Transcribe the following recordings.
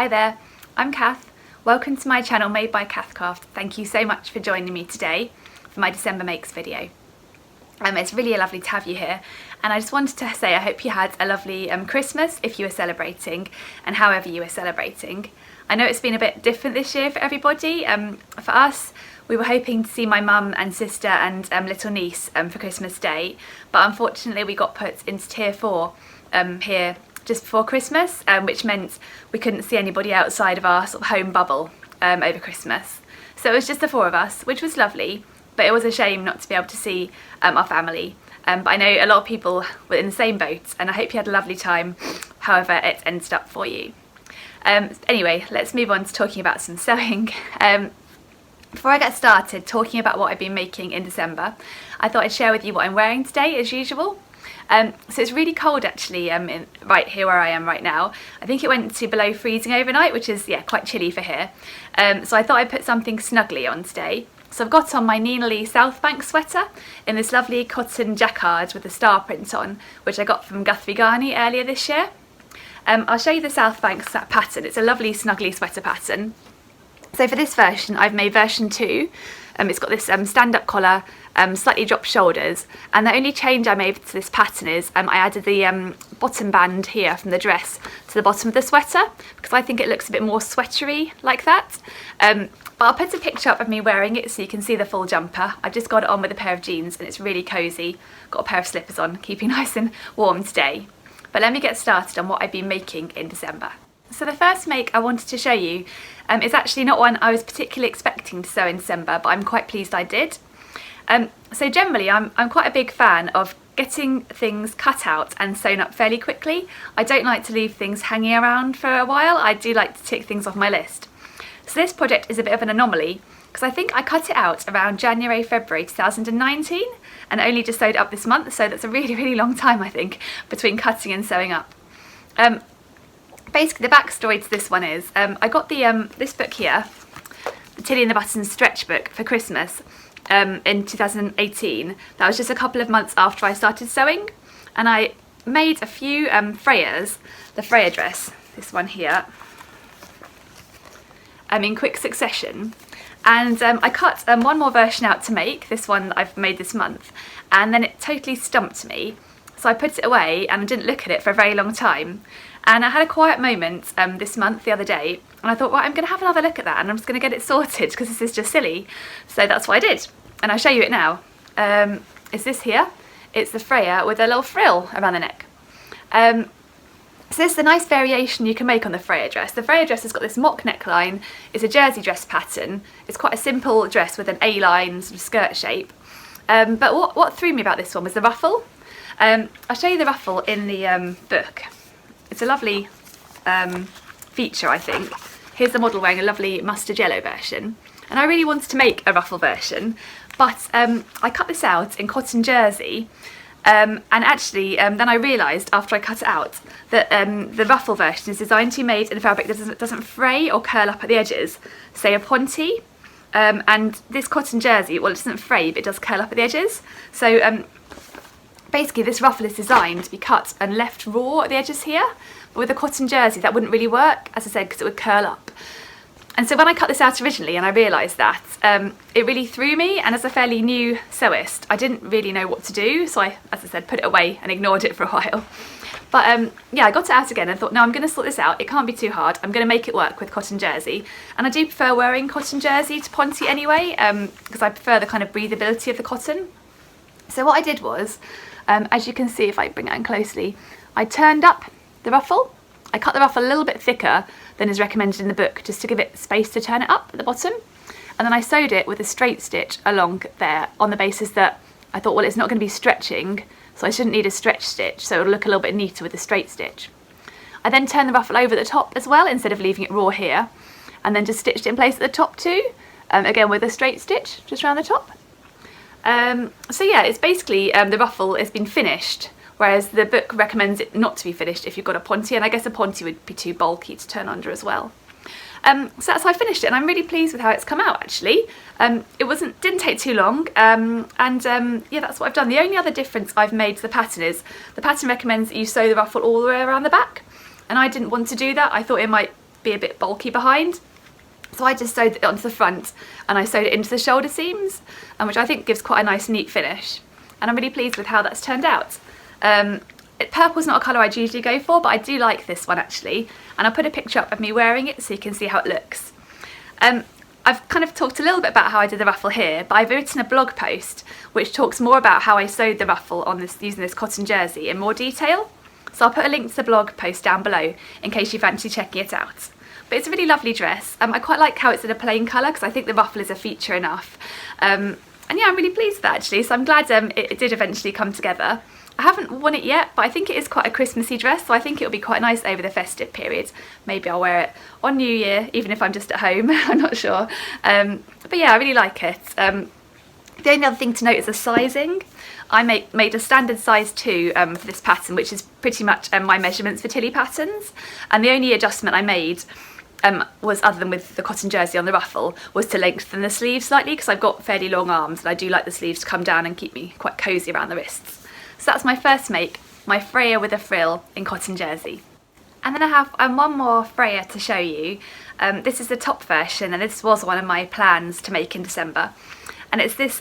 Hi there, I'm Cath. Welcome to my channel Made by Cath Craft. Thank you so much for joining me today for my December Makes video. It's really lovely to have you here, and I just wanted to say I hope you had a lovely Christmas if you were celebrating, and however you were celebrating. I know it's been a bit different this year for everybody. For us, we were hoping to see my mum and sister and little niece for Christmas Day, but unfortunately we got put into tier 4 here just before Christmas, which meant we couldn't see anybody outside of our sort of home bubble over Christmas. So it was just the 4 of us, which was lovely, but it was a shame not to be able to see our family. But I know a lot of people were in the same boat, and I hope you had a lovely time, however it ended up for you. Anyway, let's move on to talking about some sewing. Before I get started talking about what I've been making in December, I thought I'd share with you what I'm wearing today as usual. So it's really cold actually right here where I am right now. I think it went to below freezing overnight, which is quite chilly for here. So I thought I'd put something snuggly on today. So I've got on my Nina Lee South Bank sweater in this lovely cotton jacquard with the star print on, which I got from Guthrie Garney earlier this year. I'll show you the South Bank pattern. It's a lovely snuggly sweater pattern. So for this version, I've made version 2. It's got this stand-up collar, slightly dropped shoulders, and the only change I made to this pattern is I added the bottom band here from the dress to the bottom of the sweater, because I think it looks a bit more sweatery like that. But I'll put a picture up of me wearing it so you can see the full jumper. I've just got it on with a pair of jeans and it's really cosy. Got a pair of slippers on, keeping nice and warm today. But let me get started on what I've been making in December. So the first make I wanted to show you is actually not one I was particularly expecting to sew in December, but I'm quite pleased I did. So generally I'm quite a big fan of getting things cut out and sewn up fairly quickly. I don't like to leave things hanging around for a while. I do like to tick things off my list. So this project is a bit of an anomaly because I think I cut it out around January, February 2019 and only just sewed it up this month, so that's a really long time I think between cutting and sewing up. Basically the backstory to this one is I got the this book here, the Tilly and the Buttons stretch book, for Christmas in 2018. That was just a couple of months after I started sewing, and I made a few Freyas, the Freya Dress, this one here, in quick succession. And I cut one more version out to make, this one that I've made this month, and then it totally stumped me. So I put it away and I didn't look at it for a very long time. And I had a quiet moment this month, the other day, and I thought, right, I'm going to have another look at that and I'm just going to get it sorted because this is just silly. So that's what I did. And I'll show you it now. It's this here. It's the Freya with a little frill around the neck. So this is a nice variation you can make on the Freya dress. The Freya dress has got this mock neckline. It's a jersey dress pattern. It's quite a simple dress with an A-line sort of skirt shape. But what threw me about this one was the ruffle. I'll show you the ruffle in the book. It's a lovely feature, I think. Here's the model wearing a lovely mustard yellow version. And I really wanted to make a ruffle version, but I cut this out in cotton jersey. And actually, then I realised after I cut it out that the ruffle version is designed to be made in a fabric that doesn't fray or curl up at the edges, say a ponte. And this cotton jersey, well, it doesn't fray, but it does curl up at the edges. So basically this ruffle is designed to be cut and left raw at the edges here, but with a cotton jersey that wouldn't really work, as I said, because it would curl up. And so when I cut this out originally and I realised that, it really threw me, and as a fairly new sewist I didn't really know what to do, so I, as I said, put it away and ignored it for a while. But yeah, I got it out again and thought, no, I'm going to sort this out, it can't be too hard, I'm going to make it work with cotton jersey. And I do prefer wearing cotton jersey to ponte anyway, because I prefer the kind of breathability of the cotton. So what I did was, as you can see if I bring it in closely, I turned up the ruffle. I cut the ruffle a little bit thicker than is recommended in the book, just to give it space to turn it up at the bottom. And then I sewed it with a straight stitch along there on the basis that I thought, well, it's not going to be stretching, so I shouldn't need a stretch stitch, so it'll look a little bit neater with a straight stitch. I then turned the ruffle over the top as well, instead of leaving it raw here, and then just stitched it in place at the top too, again with a straight stitch just around the top. So yeah, it's basically the ruffle has been finished, whereas the book recommends it not to be finished if you've got a ponte, and I guess a ponte would be too bulky to turn under as well. So that's how I finished it, and I'm really pleased with how it's come out actually. It didn't take too long, yeah, that's what I've done. The only other difference I've made to the pattern is the pattern recommends that you sew the ruffle all the way around the back, and I didn't want to do that. I thought it might be a bit bulky behind. So I just sewed it onto the front and I sewed it into the shoulder seams, which I think gives quite a nice neat finish. And I'm really pleased with how that's turned out. Purple's not a colour I'd usually go for, but I do like this one actually. And I'll put a picture up of me wearing it so you can see how it looks. I've kind of talked a little bit about how I did the ruffle here, but I've written a blog post which talks more about how I sewed the ruffle on this using this cotton jersey in more detail. So I'll put a link to the blog post down below in case you fancy checking it out. But it's a really lovely dress. I quite like how it's in a plain colour because I think the ruffle is a feature enough. And yeah, I'm really pleased with that actually, so I'm glad it did eventually come together. I haven't worn it yet, but I think it is quite a Christmassy dress, so I think it'll be quite nice over the festive period. Maybe I'll wear it on New Year, even if I'm just at home, I'm not sure. But yeah, I really like it. The only other thing to note is the sizing. I made a standard size 2 for this pattern, which is pretty much my measurements for Tilly patterns. And the only adjustment I made was, other than with the cotton jersey on the ruffle, was to lengthen the sleeves slightly because I've got fairly long arms and I do like the sleeves to come down and keep me quite cosy around the wrists. So that's my first make, my Freya with a frill in cotton jersey. And then I have one more Freya to show you. This is the top version and this was one of my plans to make in December. And it's this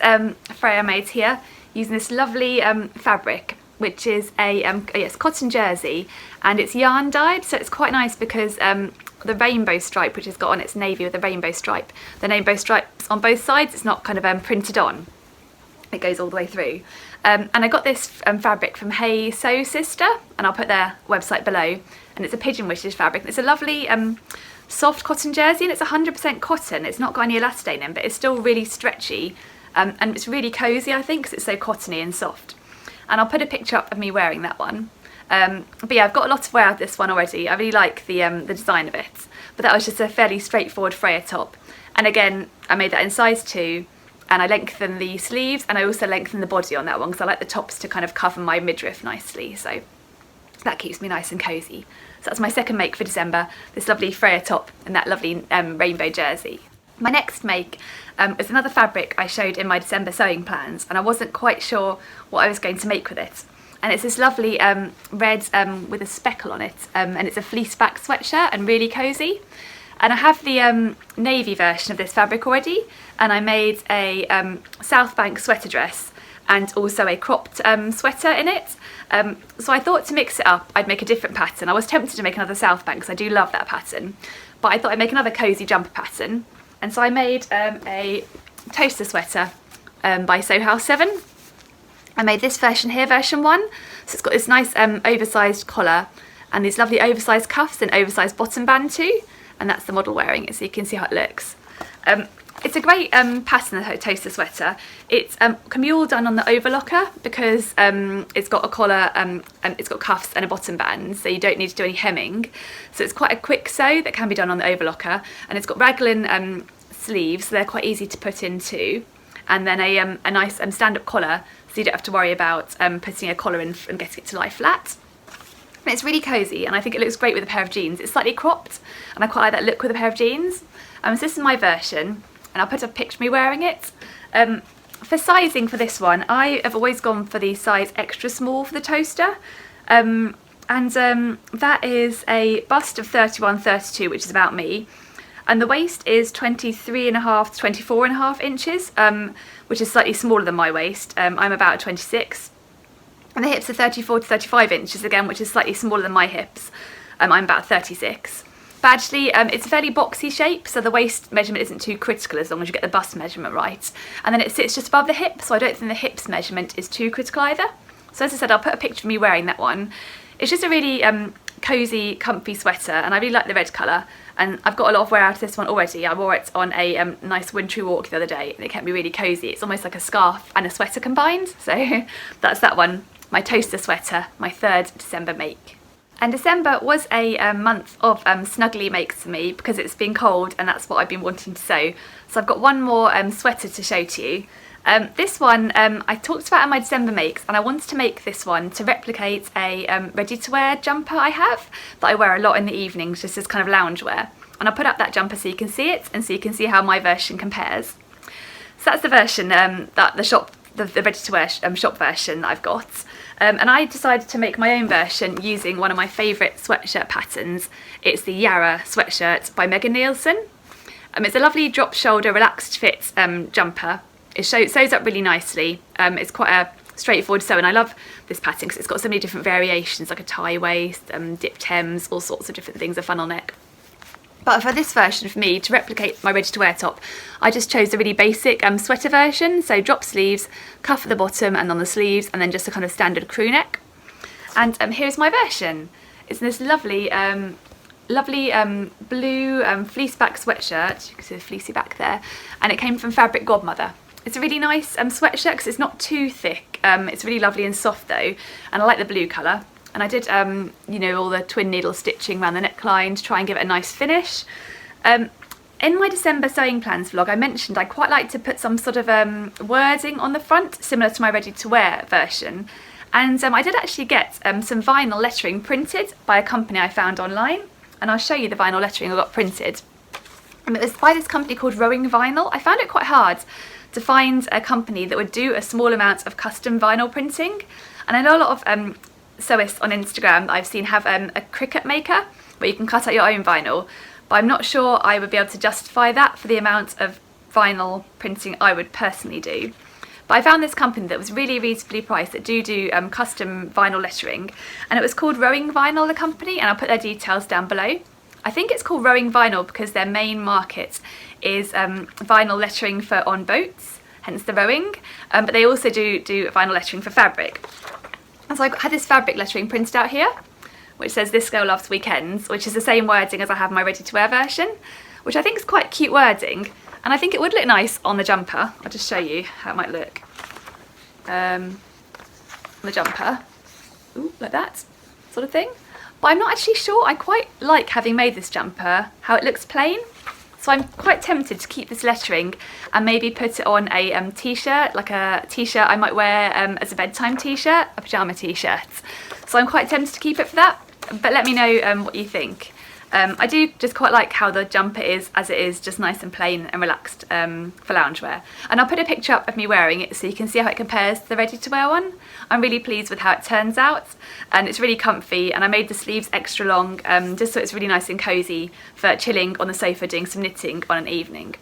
Freya made here using this lovely fabric, which is it's cotton jersey and it's yarn dyed, so it's quite nice because the rainbow stripe, which has got on, it's navy with a rainbow stripe. The rainbow stripes on both sides, it's not kind of printed on. It goes all the way through. And I got this fabric from Hey Sew Sister, and I'll put their website below. And it's a pigeon wishes fabric. It's a lovely soft cotton jersey, and it's 100% cotton. It's not got any elastane in, but it's still really stretchy. And it's really cosy, I think, because it's so cottony and soft. And I'll put a picture up of me wearing that one. But yeah, I've got a lot of wear out of this one already. I really like the design of it. But that was just a fairly straightforward Freya top. And again, I made that in size 2. And I lengthened the sleeves and I also lengthened the body on that one because I like the tops to kind of cover my midriff nicely, so that keeps me nice and cosy. So that's my second make for December, this lovely Freya top and that lovely rainbow jersey. My next make is another fabric I showed in my December sewing plans, and I wasn't quite sure what I was going to make with it. And it's this lovely red with a speckle on it, and it's a fleece back sweatshirt and really cosy. And I have the navy version of this fabric already, and I made a South Bank sweater dress and also a cropped sweater in it. So I thought to mix it up, I'd make a different pattern. I was tempted to make another South Bank because I do love that pattern, but I thought I'd make another cosy jumper pattern. And so I made a toaster sweater by Sew House 7. I made this version here, version 1. So it's got this nice oversized collar and these lovely oversized cuffs and oversized bottom band too. And that's the model wearing it, so you can see how it looks. It's a great pattern, the toaster sweater. It can be all done on the overlocker because it's got a collar and it's got cuffs and a bottom band, so you don't need to do any hemming. So it's quite a quick sew that can be done on the overlocker, and it's got raglan sleeves, so they're quite easy to put into, and then a nice stand-up collar, so you don't have to worry about putting a collar in and getting it to lie flat. And it's really cosy, and I think it looks great with a pair of jeans. It's slightly cropped, and I quite like that look with a pair of jeans. So this is my version, and I'll put a picture of me wearing it. For sizing for this one, I have always gone for the size extra small for the toaster. That is a bust of 31-32, which is about me. And the waist is 23.5 to 24.5 inches, which is slightly smaller than my waist. I'm about 26. And the hips are 34 to 35 inches again, which is slightly smaller than my hips. I'm about 36. But actually, it's a fairly boxy shape, so the waist measurement isn't too critical as long as you get the bust measurement right. And then it sits just above the hip, so I don't think the hips measurement is too critical either. So as I said, I'll put a picture of me wearing that one. It's just a really cosy, comfy sweater, and I really like the red colour. And I've got a lot of wear out of this one already. I wore it on a nice wintry walk the other day, and it kept me really cosy. It's almost like a scarf and a sweater combined, so that's that one. My toaster sweater, my 3rd December make. And December was a month of snuggly makes for me because it's been cold and that's what I've been wanting to sew. So I've got one more sweater to show to you. This one I talked about in my December makes, and I wanted to make this one to replicate a ready-to-wear jumper I have that I wear a lot in the evenings just as kind of loungewear. And I'll put up that jumper so you can see it and so you can see how my version compares. So that's the version that the ready-to-wear shop version that I've got. And I decided to make my own version using one of my favourite sweatshirt patterns. It's the Yara sweatshirt by Megan Nielsen. It's a lovely drop shoulder relaxed fit jumper. It sews up really nicely. It's quite a straightforward sew, and I love this pattern because it's got so many different variations, like a tie waist, dipped hems, all sorts of different things, a funnel neck. But for this version, for me, to replicate my ready-to-wear top, I just chose a really basic sweater version, so drop sleeves, cuff at the bottom and on the sleeves, and then just a kind of standard crew neck. And here's my version. It's this lovely blue fleece back sweatshirt. You can see the fleecy back there, and it came from Fabric Godmother. It's a really nice sweatshirt because it's not too thick. It's really lovely and soft though, and I like the blue colour. And I did, you know, all the twin needle stitching around the neckline to try and give it a nice finish. In my December sewing plans vlog, I mentioned I quite like to put some sort of wording on the front, similar to my ready-to-wear version. And I did actually get some vinyl lettering printed by a company I found online. And I'll show you the vinyl lettering I got printed. It was by this company called Rowing Vinyl. I found it quite hard to find a company that would do a small amount of custom vinyl printing. And I know a lot of sewists on Instagram that I've seen have a Cricut maker where you can cut out your own vinyl, but I'm not sure I would be able to justify that for the amount of vinyl printing I would personally do. But I found this company that was really reasonably priced that do custom vinyl lettering, and it was called Rowing Vinyl, the company, and I'll put their details down below. I think it's called Rowing Vinyl because their main market is vinyl lettering for on boats, hence the rowing, but they also do vinyl lettering for fabric. And so I had this fabric lettering printed out here, which says "This girl loves weekends," which is the same wording as I have my ready-to-wear version, which I think is quite cute wording, and I think it would look nice on the jumper. I'll just show you how it might look. On the jumper, ooh, like that sort of thing. But I'm not actually sure. I quite like, having made this jumper, how it looks plain. So I'm quite tempted to keep this lettering and maybe put it on a t-shirt, like a t-shirt I might wear as a bedtime t-shirt, a pyjama t-shirt. So I'm quite tempted to keep it for that, but let me know what you think. I do just quite like how the jumper is as it is, just nice and plain and relaxed for loungewear. And I'll put a picture up of me wearing it so you can see how it compares to the ready-to-wear one. I'm really pleased with how it turns out, and it's really comfy, and I made the sleeves extra long just so it's really nice and cosy for chilling on the sofa doing some knitting on an evening.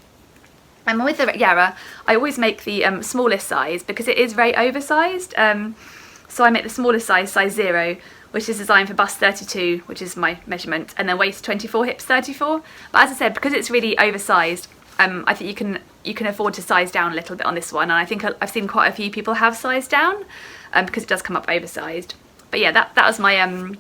And with the Yara, I always make the smallest size because it is very oversized. So I make the smallest size, size 0, which is designed for bust 32, which is my measurement, and then waist 24, hips 34. But as I said, because it's really oversized, I think you can afford to size down a little bit on this one, and I think I've seen quite a few people have sized down because it does come up oversized. But yeah, that was my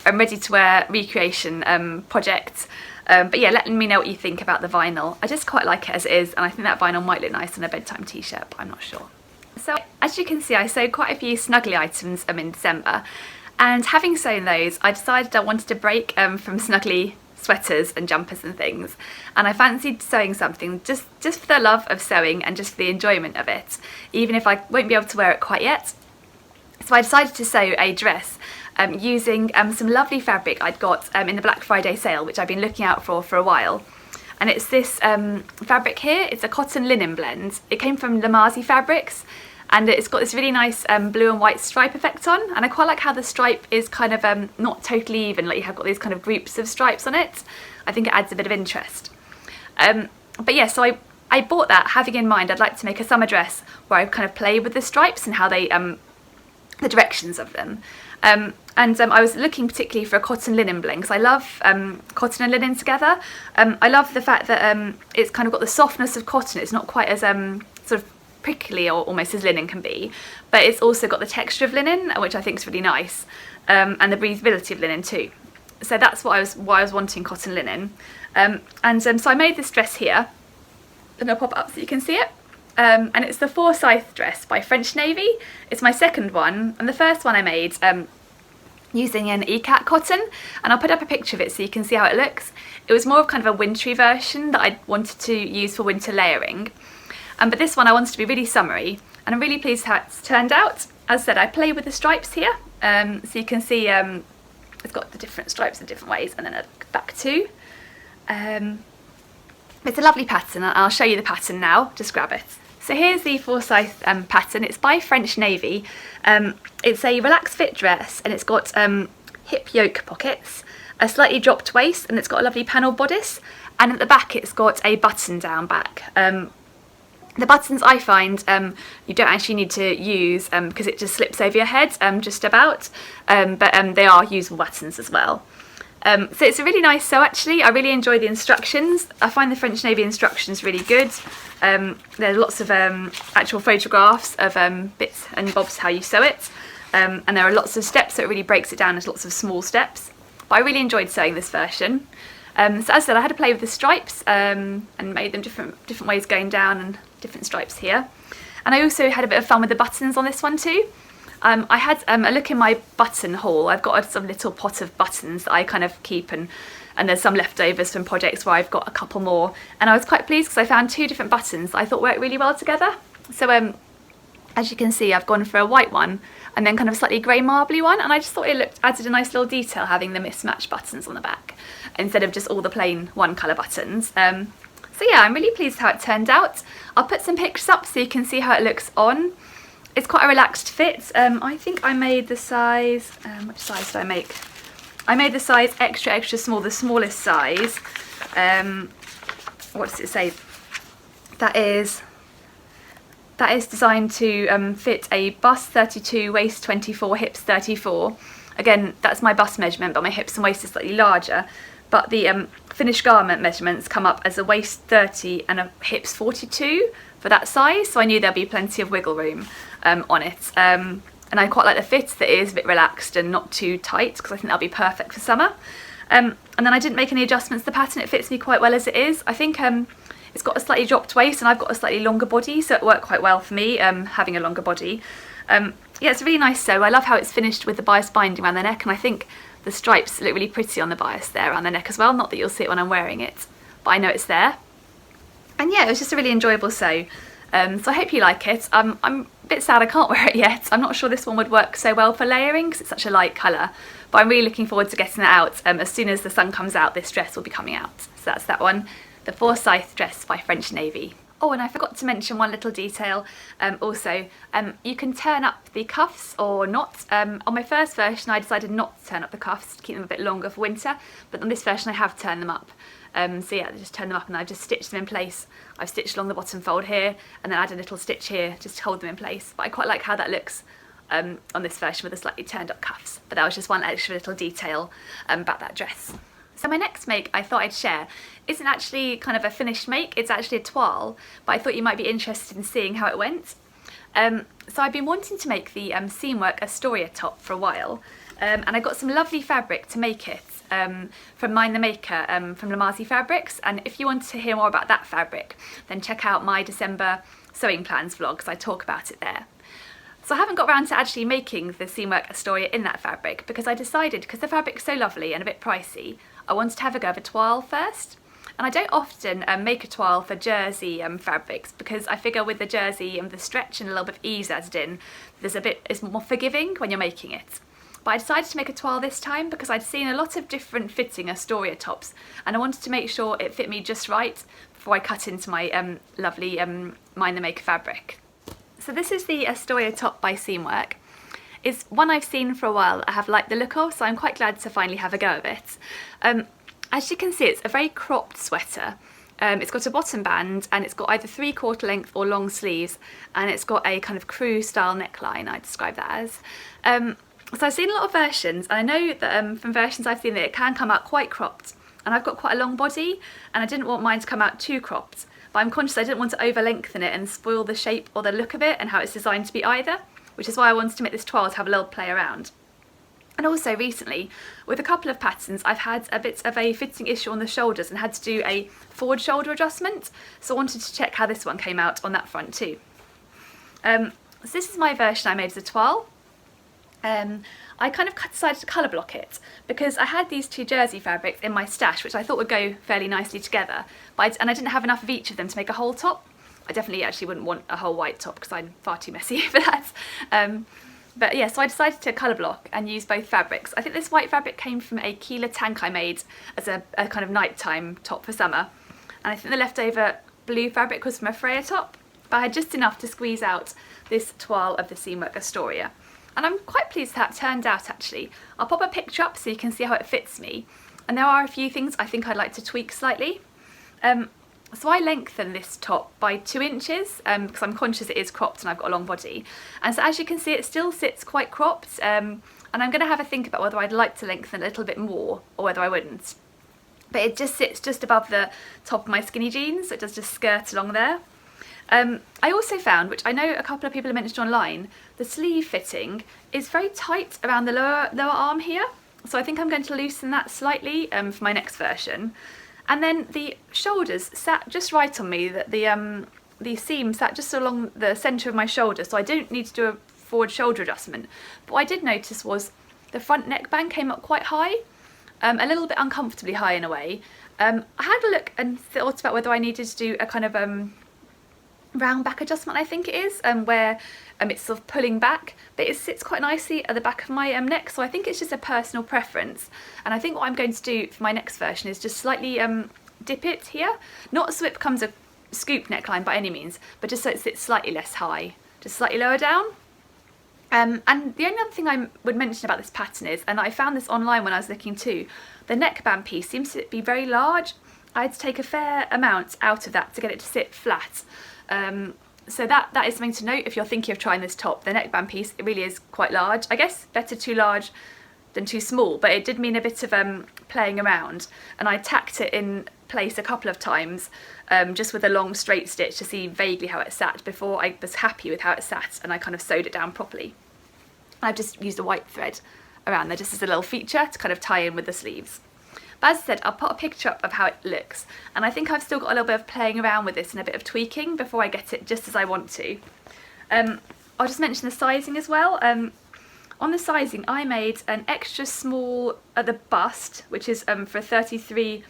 ready-to-wear recreation project. But yeah, let me know what you think about the vinyl. I just quite like it as it is, and I think that vinyl might look nice on a bedtime t-shirt, but I'm not sure. So as you can see, I sewed quite a few snuggly items in December. And having sewn those, I decided I wanted to break from snuggly sweaters and jumpers and things. And I fancied sewing something just for the love of sewing and just for the enjoyment of it, even if I won't be able to wear it quite yet. So I decided to sew a dress using some lovely fabric I'd got in the Black Friday sale, which I've been looking out for a while. And it's this fabric here. It's a cotton linen blend. It came from Lamazi Fabrics. And it's got this really nice blue and white stripe effect on, and I quite like how the stripe is kind of not totally even, like you have got these kind of groups of stripes on it. I think it adds a bit of interest. But yeah, so I bought that having in mind I'd like to make a summer dress where I kind of play with the stripes and how they, the directions of them. And I was looking particularly for a cotton linen blend because I love cotton and linen together. I love the fact that it's kind of got the softness of cotton. It's not quite as sort of prickly or almost as linen can be, but it's also got the texture of linen, which I think is really nice, and the breathability of linen too. So that's why I was wanting cotton linen. So I made this dress here, and I'll pop it up so you can see it. And it's the Forsyth dress by French Navy. It's my second one, and the first one I made using an ECAT cotton, and I'll put up a picture of it so you can see how it looks. It was more of kind of a wintry version that I wanted to use for winter layering. But this one I wanted to be really summery, and I'm really pleased how it's turned out. As I said, I play with the stripes here, so you can see it's got the different stripes in different ways, and then a back too. It's a lovely pattern, and I'll show you the pattern now. Just grab it. So here's the Forsyth pattern. It's by French Navy. It's a relaxed fit dress, and it's got hip yoke pockets, a slightly dropped waist, and it's got a lovely panel bodice, and at the back it's got a button down back. The buttons I find you don't actually need to use because it just slips over your head just about, but they are usable buttons as well. So it's a really nice sew actually. I really enjoy the instructions. I find the French Navy instructions really good. There are lots of actual photographs of bits and bobs how you sew it, and there are lots of steps, so it really breaks it down into lots of small steps. But I really enjoyed sewing this version. So as I said, I had to play with the stripes and made them different ways going down and different stripes here. And I also had a bit of fun with the buttons on this one too. I had a look in my button haul. I've got a sort of little pot of buttons that I kind of keep, and there's some leftovers from projects where I've got a couple more. And I was quite pleased because I found 2 different buttons that I thought worked really well together. So as you can see, I've gone for a white one and then kind of slightly grey marbly one, and I just thought it added a nice little detail having the mismatched buttons on the back instead of just all the plain one colour buttons. So yeah, I'm really pleased how it turned out. I'll put some pictures up so you can see how it looks on. It's quite a relaxed fit. I think I made the size, which size did I make? I made the size extra, extra small, the smallest size. What does it say? That is designed to fit a bust 32, waist 24, hips 34. Again, that's my bust measurement, but my hips and waist is slightly larger. But the finished garment measurements come up as a waist 30 and a hips 42 for that size, so I knew there'd be plenty of wiggle room on it. And I quite like the fit, that it is a bit relaxed and not too tight, because I think that'll be perfect for summer. And then I didn't make any adjustments to the pattern. It fits me quite well as it is. I think it's got a slightly dropped waist and I've got a slightly longer body, so it worked quite well for me having a longer body. Yeah, it's a really nice sew. I love how it's finished with the bias binding around the neck, and I think the stripes look really pretty on the bias there around the neck as well. Not that you'll see it when I'm wearing it, but I know it's there. And yeah, it was just a really enjoyable sew. So I hope you like it. I'm a bit sad I can't wear it yet. I'm not sure this one would work so well for layering because it's such a light colour, but I'm really looking forward to getting it out. As soon as the sun comes out, this dress will be coming out. So that's that one, the Forsyth Dress by French Navy. Oh, and I forgot to mention one little detail also. You can turn up the cuffs or not. On my first version I decided not to turn up the cuffs to keep them a bit longer for winter, but on this version I have turned them up. So yeah, I just turn them up and I just stitched them in place. I've stitched along the bottom fold here and then add a little stitch here just to hold them in place. But I quite like how that looks on this version with the slightly turned up cuffs. But that was just one extra little detail about that dress. So my next make I thought I'd share isn't actually kind of a finished make, it's actually a toile, but I thought you might be interested in seeing how it went. So I've been wanting to make the Seamwork Astoria top for a while, and I got some lovely fabric to make it from Mind the Maker, from Lamazi Fabrics, and if you want to hear more about that fabric, then check out my December sewing plans vlog, because I talk about it there. So I haven't got around to actually making the Seamwork Astoria in that fabric, because I decided, because the fabric's so lovely and a bit pricey, I wanted to have a go of a toile first. And I don't often make a toile for jersey fabrics, because I figure with the jersey and the stretch and a little bit of ease added in, it's more forgiving when you're making it. But I decided to make a toile this time because I'd seen a lot of different fitting Astoria tops, and I wanted to make sure it fit me just right before I cut into my lovely Mind the Maker fabric. So this is the Astoria top by Seamwork. It's one I've seen for a while. I have liked the look of, so I'm quite glad to finally have a go of it. As you can see, it's a very cropped sweater. It's got a bottom band and it's got either 3/4 length or long sleeves, and it's got a kind of crew style neckline, I describe that as. So I've seen a lot of versions, and I know that from versions I've seen that it can come out quite cropped, and I've got quite a long body and I didn't want mine to come out too cropped, but I'm conscious I didn't want to over lengthen it and spoil the shape or the look of it and how it's designed to be either, which is why I wanted to make this toile to have a little play around. And also recently, with a couple of patterns, I've had a bit of a fitting issue on the shoulders and had to do a forward shoulder adjustment, so I wanted to check how this one came out on that front too. So this is my version I made as a toile. I kind of decided to colour block it because I had these 2 jersey fabrics in my stash which I thought would go fairly nicely together, and I didn't have enough of each of them to make a whole top. I definitely actually wouldn't want a whole white top because I'm far too messy for that. But yeah, so I decided to colour block and use both fabrics. I think this white fabric came from a Keeler tank I made as a kind of nighttime top for summer. And I think the leftover blue fabric was from a Freya top. but I had just enough to squeeze out this toile of the Seamwork Astoria. And I'm quite pleased with how it turned out actually. I'll pop a picture up so you can see how it fits me. And there are a few things I think I'd like to tweak slightly. So I lengthen this top by 2 inches because I'm conscious it is cropped and I've got a long body. And so as you can see, it still sits quite cropped. And I'm going to have a think about whether I'd like to lengthen a little bit more or whether I wouldn't. But it just sits just above the top of my skinny jeans, so it does just skirt along there. I also found, which I know a couple of people have mentioned online, the sleeve fitting is very tight around the lower arm here. So I think I'm going to loosen that slightly for my next version. And then the shoulders sat just right on me, that the seam sat just along the centre of my shoulder, so I didn't need to do a forward shoulder adjustment. But what I did notice was the front neckband came up quite high, a little bit uncomfortably high in a way. I had a look and thought about whether I needed to do a kind of round back adjustment, I think it is, where it's sort of pulling back, but it sits quite nicely at the back of my neck, so I think it's just a personal preference. And I think what I'm going to do for my next version is just slightly dip it here, not so it becomes a scoop neckline by any means, but just so it sits slightly less high, just slightly lower down. And the only other thing I would mention about this pattern is, and I found this online when I was looking too, the neckband piece seems to be very large. I had to take a fair amount out of that to get it to sit flat. So that is something to note if you're thinking of trying this top. The neckband piece, it really is quite large. I guess better too large than too small, but it did mean a bit of playing around, and I tacked it in place a couple of times just with a long straight stitch to see vaguely how it sat before I was happy with how it sat, and I kind of sewed it down properly. I've just used a white thread around there just as a little feature to kind of tie in with the sleeves. But as I said, I'll put a picture up of how it looks, and I think I've still got a little bit of playing around with this and a bit of tweaking before I get it just as I want to. I'll just mention the sizing as well. On the sizing, I made an extra small at the bust, which is for 33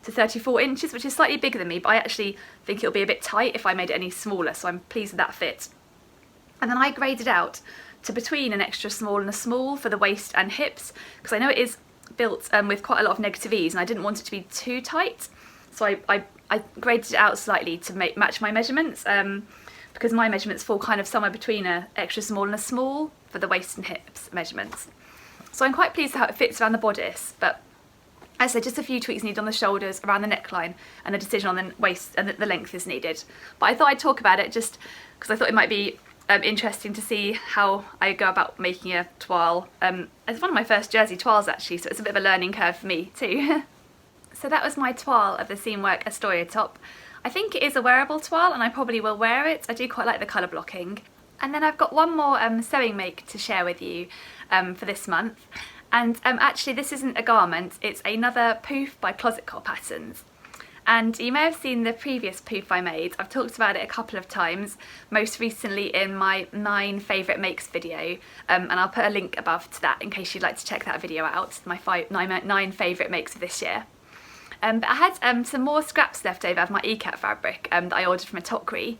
to 34 inches, which is slightly bigger than me, but I actually think it'll be a bit tight if I made it any smaller, so I'm pleased with that fit. And then I graded out to between an extra small and a small for the waist and hips, because I know it is built with quite a lot of negative ease and I didn't want it to be too tight, so I graded it out slightly to match my measurements, because my measurements fall kind of somewhere between an extra small and a small for the waist and hips measurements. So I'm quite pleased with how it fits around the bodice, but as I said, just a few tweaks needed on the shoulders, around the neckline, and a decision on the waist and the length is needed. But I thought I'd talk about it just because I thought it might be interesting to see how I go about making a toile. It's one of my first jersey toiles actually, so it's a bit of a learning curve for me too. So that was my toile of the Seamwork Astoria top. I think it is a wearable toile and I probably will wear it. I do quite like the colour blocking. And then I've got one more sewing make to share with you for this month. And actually this isn't a garment, it's another Poof by Closet Core Patterns. And you may have seen the previous Poof I made. I've talked about it a couple of times, most recently in my 9 favourite makes video, and I'll put a link above to that in case you'd like to check that video out, my 9 favourite makes of this year. But I had some more scraps left over of my Cath fabric that I ordered from a Tokri,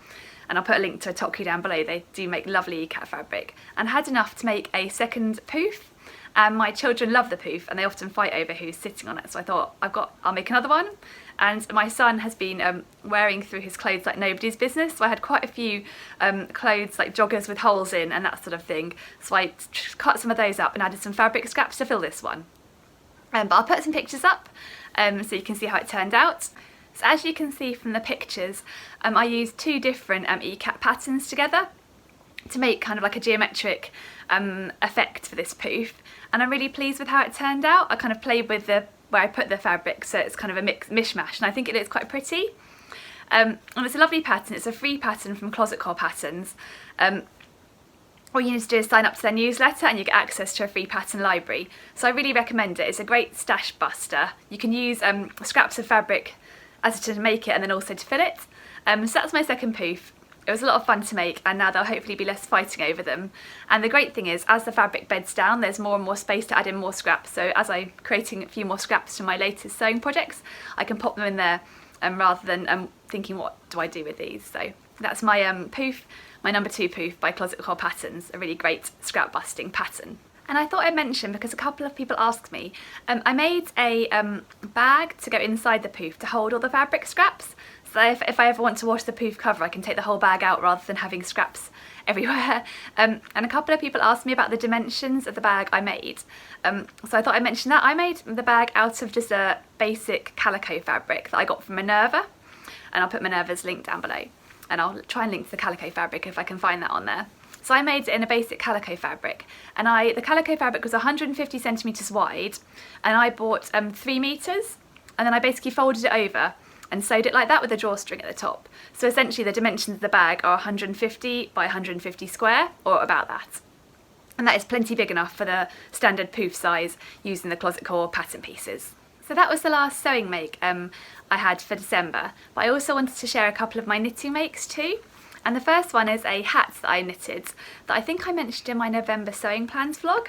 and I'll put a link to a Tokri down below. They do make lovely Cath fabric, and had enough to make a second Poof. And my children love the Poof and they often fight over who's sitting on it, so I thought I'll make another one. And my son has been wearing through his clothes like nobody's business, so I had quite a few clothes like joggers with holes in and that sort of thing, so I cut some of those up and added some fabric scraps to fill this one. But I'll put some pictures up so you can see how it turned out. So as you can see from the pictures, I used 2 different Cath patterns together to make kind of like a geometric effect for this Poof, and I'm really pleased with how it turned out. I kind of played with where I put the fabric, so it's kind of a mishmash, and I think it looks quite pretty. And it's a lovely pattern. It's a free pattern from Closet Core Patterns. All you need to do is sign up to their newsletter and you get access to a free pattern library. So I really recommend it. It's a great stash buster. You can use scraps of fabric as to make it and then also to fill it. So that's my second Poof. It was a lot of fun to make, and now there'll hopefully be less fighting over them. And the great thing is, as the fabric beds down, there's more and more space to add in more scraps. So as I'm creating a few more scraps for my latest sewing projects, I can pop them in there rather than thinking, what do I do with these? So that's my Poof, my number 2 Poof by Closet Core Patterns, a really great scrap busting pattern. And I thought I'd mention, because a couple of people asked me, I made a bag to go inside the Poof to hold all the fabric scraps. So if I ever want to wash the Poof cover, I can take the whole bag out rather than having scraps everywhere. And a couple of people asked me about the dimensions of the bag I made. So I thought I'd mention that. I made the bag out of just a basic calico fabric that I got from Minerva. And I'll put Minerva's link down below. And I'll try and link to the calico fabric if I can find that on there. So I made it in a basic calico fabric, and the calico fabric was 150 centimetres wide, and I bought 3 metres, and then I basically folded it over and sewed it like that with a drawstring at the top. So essentially the dimensions of the bag are 150 by 150 square, or about that. And that is plenty big enough for the standard Poof size using the closet core pattern pieces. So that was the last sewing make I had for December, but I also wanted to share a couple of my knitting makes too. And the first one is a hat that I knitted that I think I mentioned in my November sewing plans vlog.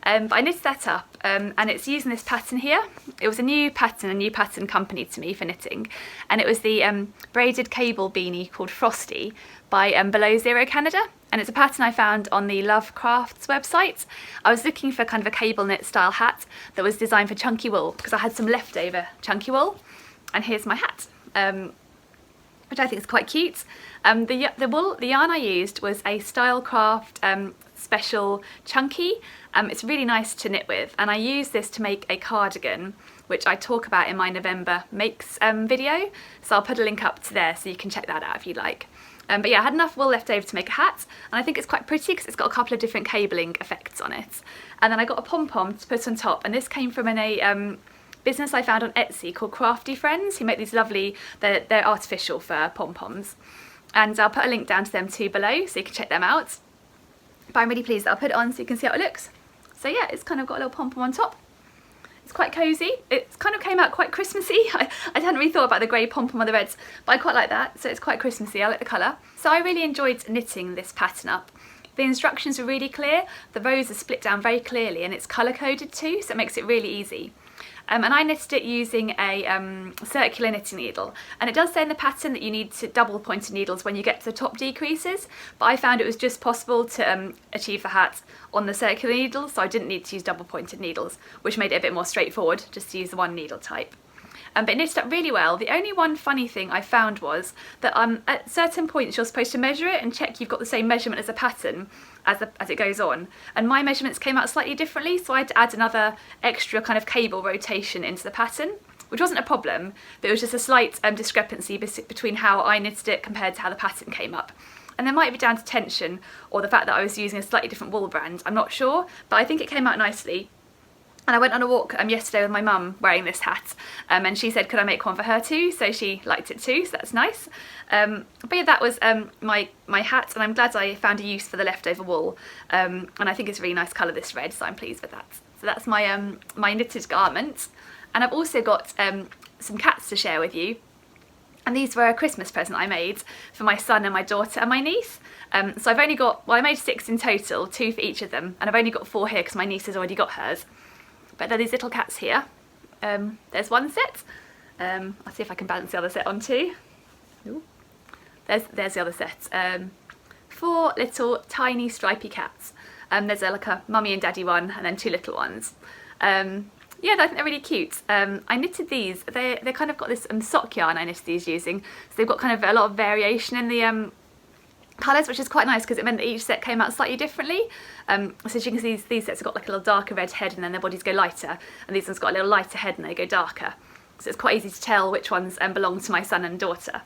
But I knitted that up and it's using this pattern here. It was a new pattern company to me for knitting, and it was the braided cable beanie called Frosty by Below Zero Canada, and it's a pattern I found on the Love Crafts website. I was looking for kind of a cable knit style hat that was designed for chunky wool because I had some leftover chunky wool, and here's my hat. Which I think is quite cute. The yarn I used was a Stylecraft special chunky. It's really nice to knit with, and I used this to make a cardigan, which I talk about in my November makes video. So I'll put a link up to there so you can check that out if you'd like. But yeah, I had enough wool left over to make a hat, and I think it's quite pretty because it's got a couple of different cabling effects on it. And then I got a pom-pom to put on top, and this came from a business I found on Etsy called Crafty Friends, who make these lovely, they're artificial fur pom-poms. And I'll put a link down to them too below so you can check them out. But I'm really pleased that I'll put it on so you can see how it looks. So yeah, it's kind of got a little pom-pom on top. It's quite cosy. It kind of came out quite Christmassy. I hadn't really thought about the grey pom-pom or the reds, but I quite like that. So it's quite Christmassy, I like the colour. So I really enjoyed knitting this pattern up. The instructions are really clear, the rows are split down very clearly, and it's colour coded too, so it makes it really easy. And I knitted it using a circular knitting needle, and it does say in the pattern that you need to double pointed needles when you get to the top decreases, but I found it was just possible to achieve the hat on the circular needle, so I didn't need to use double pointed needles, which made it a bit more straightforward just to use the one needle type. But it knitted up really well. The only one funny thing I found was that at certain points you're supposed to measure it and check you've got the same measurement as the pattern as it goes on. And my measurements came out slightly differently, so I had to add another extra kind of cable rotation into the pattern, which wasn't a problem, but it was just a slight discrepancy between how I knitted it compared to how the pattern came up. And there might be down to tension or the fact that I was using a slightly different wool brand, I'm not sure, but I think it came out nicely. And I went on a walk yesterday with my mum wearing this hat, and she said could I make one for her too, so she liked it too, so that's nice. But yeah, that was my hat, and I'm glad I found a use for the leftover wool, and I think it's a really nice colour, this red, so I'm pleased with that. So that's my my knitted garment. And I've also got some cats to share with you, and these were a Christmas present I made for my son and my daughter and my niece. So I've only got, well, I made 6 in total, 2 for each of them, and I've only got 4 here because my niece has already got hers. But there are these little cats here. There's one set. I'll see if I can balance the other set on too. Ooh. There's the other set. 4 little tiny stripy cats. There's like a mummy and daddy one, and then 2 little ones. Yeah, I think they're really cute. I knitted these. They kind of got this sock yarn I knitted these using. So they've got kind of a lot of variation in the colours, which is quite nice because it meant that each set came out slightly differently. So as you can see, these sets have got like a little darker red head and then their bodies go lighter, and these ones got a little lighter head and they go darker. So it's quite easy to tell which ones belong to my son and daughter.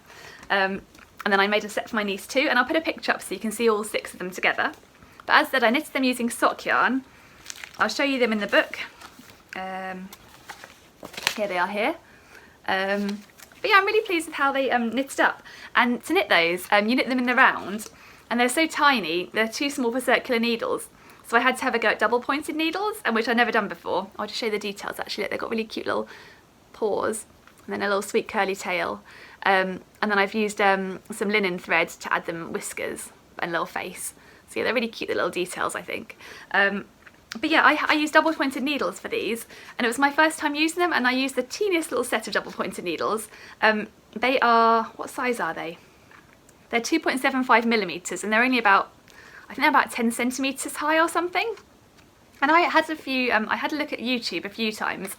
And then I made a set for my niece too, and I'll put a picture up so you can see all 6 of them together. But as I said, I knitted them using sock yarn. I'll show you them in the book. Here they are here. But yeah, I'm really pleased with how they knitted up. And to knit those, you knit them in the round, and they're so tiny, they're too small for circular needles. So I had to have a go at double pointed needles, and which I'd never done before. I'll just show you the details actually. They've got really cute little paws, and then a little sweet curly tail. And then I've used some linen thread to add them whiskers and a little face. So yeah, they're really cute, the little details, I think. But yeah, I used double pointed needles for these, and it was my first time using them, and I used the teeniest little set of double pointed needles. They are, what size are they? They're 2.75 millimeters, and they're only about, I think they're about 10 centimeters high or something. And I had a look at YouTube a few times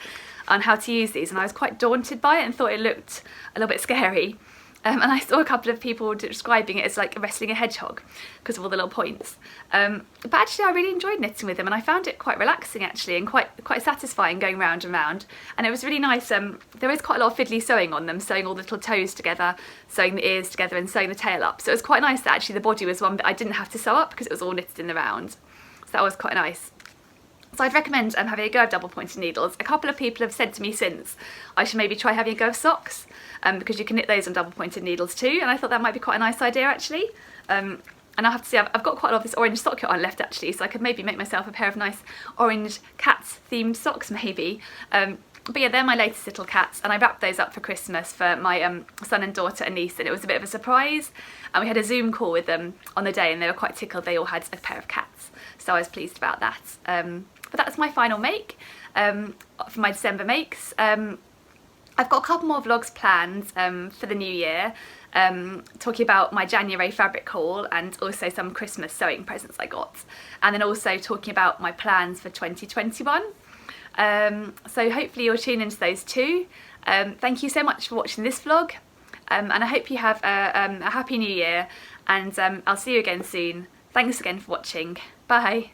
on how to use these, and I was quite daunted by it and thought it looked a little bit scary. and I saw a couple of people describing it as like wrestling a hedgehog because of all the little points. But actually I really enjoyed knitting with them, and I found it quite relaxing actually, and quite satisfying going round and round. And it was really nice. There is quite a lot of fiddly sewing on them, sewing all the little toes together, sewing the ears together and sewing the tail up. So it was quite nice that actually the body was one bit I didn't have to sew up because it was all knitted in the round. So that was quite nice. So I'd recommend having a go of double pointed needles. A couple of people have said to me since I should maybe try having a go of socks, because you can knit those on double pointed needles too, and I thought that might be quite a nice idea actually. And I have to say I've got quite a lot of this orange sock yarn left actually, so I could maybe make myself a pair of nice orange Cath themed socks maybe. But yeah, they're my latest little cats, and I wrapped those up for Christmas for my son and daughter and niece, and it was a bit of a surprise. And we had a Zoom call with them on the day, and they were quite tickled they all had a pair of cats, so I was pleased about that. But that's my final make for my December makes. I've got a couple more vlogs planned for the new year, talking about my January fabric haul and also some Christmas sewing presents I got, and then also talking about my plans for 2021. So hopefully you'll tune into those too. Thank you so much for watching this vlog, and I hope you have a happy new year, and I'll see you again soon. Thanks again for watching. Bye.